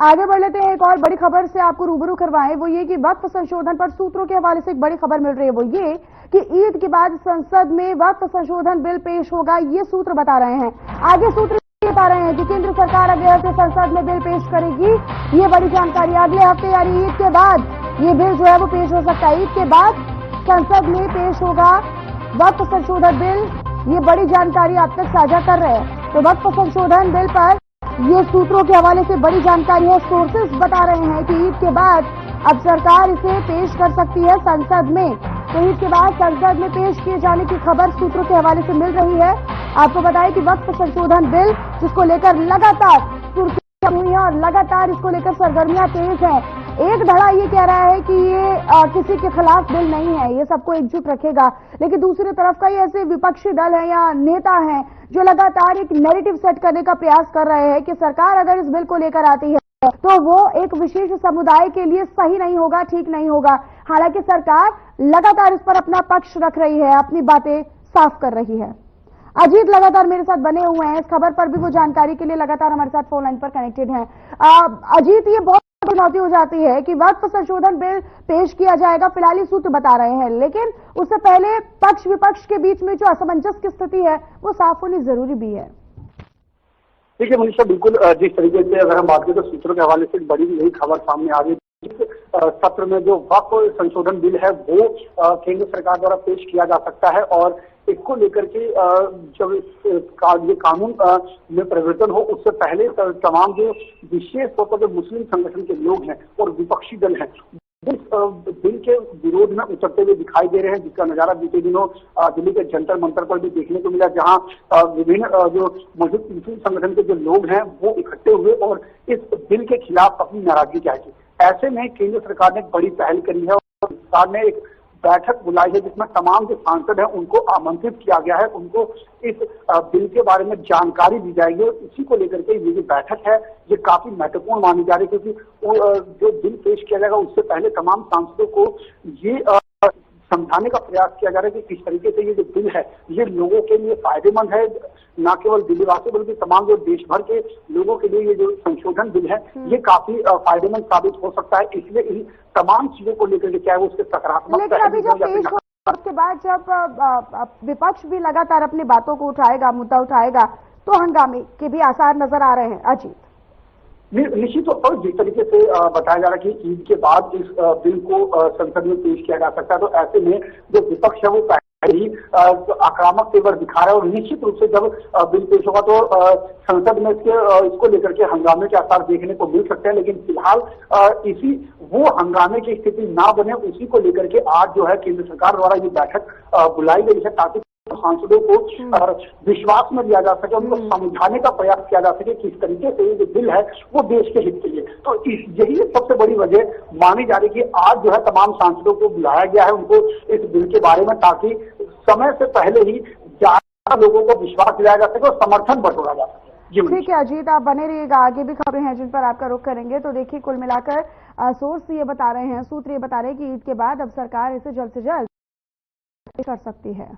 आगे बढ़ लेते हैं, एक और बड़ी खबर से आपको रूबरू करवाएं। वो ये कि वक्फ संशोधन पर सूत्रों के हवाले से एक बड़ी खबर मिल रही है। वो ये कि ईद के बाद संसद में वक्फ संशोधन बिल पेश होगा, ये सूत्र बता रहे हैं। आगे सूत्र बता रहे हैं कि केंद्र सरकार अगले हफ्ते संसद में बिल पेश करेगी। ये बड़ी जानकारी अगले हफ्ते यानी ईद के बाद ये बिल जो है वो पेश हो सकता है। ईद के बाद संसद में पेश होगा वक्फ संशोधन बिल, ये बड़ी जानकारी आप तक साझा कर रहे हैं। तो वक्फ संशोधन बिल पर ये सूत्रों के हवाले से बड़ी जानकारी है। सोर्सेस बता रहे हैं कि ईद के बाद अब सरकार इसे पेश कर सकती है संसद में। तो ईद के बाद संसद में पेश किए जाने की खबर सूत्रों के हवाले से मिल रही है। आपको बताएं कि वक्फ संशोधन बिल जिसको लेकर लगातार सुर्खियां हुई हैं और लगातार इसको लेकर सरगर्मियां तेज हैं। एक धड़ा ये कह रहा है कि ये किसी के खिलाफ बिल नहीं है, ये सबको एकजुट रखेगा, लेकिन दूसरी तरफ कई ऐसे विपक्षी दल हैं या नेता हैं जो लगातार एक नैरेटिव सेट करने का प्रयास कर रहे हैं कि सरकार अगर इस बिल को लेकर आती है तो वो एक विशेष समुदाय के लिए सही नहीं होगा, ठीक नहीं होगा। हालांकि सरकार लगातार इस पर अपना पक्ष रख रही है, अपनी बातें साफ कर रही है। अजीत लगातार मेरे साथ बने हुए हैं, इस खबर पर भी वो जानकारी के लिए लगातार हमारे साथ फोन लाइन पर कनेक्टेड हैं। अजीत, ये बहुत चुनौती हो जाती है कि वक्फ संशोधन बिल पेश किया जाएगा, फिलहाल ये सूत्र बता रहे हैं, लेकिन उससे पहले पक्ष विपक्ष के बीच में जो असमंजस की स्थिति है वो साफ होनी जरूरी भी है। देखिए मनीषा, बिल्कुल जिस तरीके से अगर हम बात करें तो सूत्रों के हवाले से बड़ी नई खबर सामने आ रही है। सत्र में जो वक्फ संशोधन बिल है वो केंद्र सरकार द्वारा पेश किया जा सकता है और इसको लेकर के जब ये कानून में परिवर्तन हो उससे पहले तमाम जो विशेष तौर पर जो मुस्लिम संगठन के लोग हैं और विपक्षी दल हैं इस बिल के विरोध में उतरते हुए दिखाई दे रहे हैं, जिसका नजारा बीते दिनों दिल्ली के जंतर मंतर पर भी देखने को मिला, जहां विभिन्न जो मौजूद मुस्लिम संगठन के जो लोग हैं वो इकट्ठे हुए और इस बिल के खिलाफ अपनी नाराजगी जाहिर की। ऐसे में केंद्र सरकार ने बड़ी पहल करी है और सरकार ने एक बैठक बुलाई है जिसमें तमाम जो सांसद हैं उनको आमंत्रित किया गया है, उनको इस बिल के बारे में जानकारी दी जाएगी और इसी को लेकर के ये जो बैठक है ये काफी महत्वपूर्ण मानी जा रही है, क्योंकि जो बिल पेश किया जाएगा उससे पहले तमाम सांसदों को ये समझाने का प्रयास किया जा रहा है कि किस तरीके से ये जो बिल है ये लोगों के लिए फायदेमंद है, न केवल दिल्लीवासियों बल्कि तमाम जो देश भर के लोगों के लिए ये जो संशोधन बिल है ये काफी फायदेमंद साबित हो सकता है। इसलिए इन तमाम चीजों को लेकर के क्या है उसके सकारात्मक उसके बाद जब विपक्ष भी लगातार अपनी बातों को उठाएगा, मुद्दा उठाएगा, तो हंगामे के भी आसार नजर आ रहे हैं। अजीत, निश्चित तौर पर जिस तरीके से बताया जा रहा है कि ईद के बाद इस बिल को संसद में पेश किया जा सकता है, तो ऐसे में जो विपक्ष है वो पहले ही आक्रामक तेवर दिखा रहा है और निश्चित रूप से जब बिल पेश होगा तो संसद में इसको लेकर के हंगामे के आसार देखने को मिल सकते हैं। लेकिन फिलहाल इसी वो हंगामे की स्थिति ना बने उसी को लेकर के आज जो है केंद्र सरकार द्वारा ये बैठक बुलाई गई है ताकि सांसदों को विश्वास में लिया जा सके, उनको समझाने का प्रयास किया जा सके किस तरीके से ये जो बिल है वो देश के हित के लिए। तो यही सबसे बड़ी वजह मानी जा रही है कि आज जो है तमाम सांसदों को बुलाया गया है उनको इस बिल के बारे में, ताकि समय से पहले ही ज्यादा लोगों को विश्वास दिलाया जा सके और समर्थन बटोरा जा सके। ठीक है अजीत, आप बने रहिएगा, आगे भी खबरें हैं जिन पर आपका रुख करेंगे। तो देखिए, कुल मिलाकर सोर्स ये बता रहे हैं, सूत्र ये बता रहे हैं कि ईद के बाद अब सरकार इसे जल्द से जल्द कर सकती है।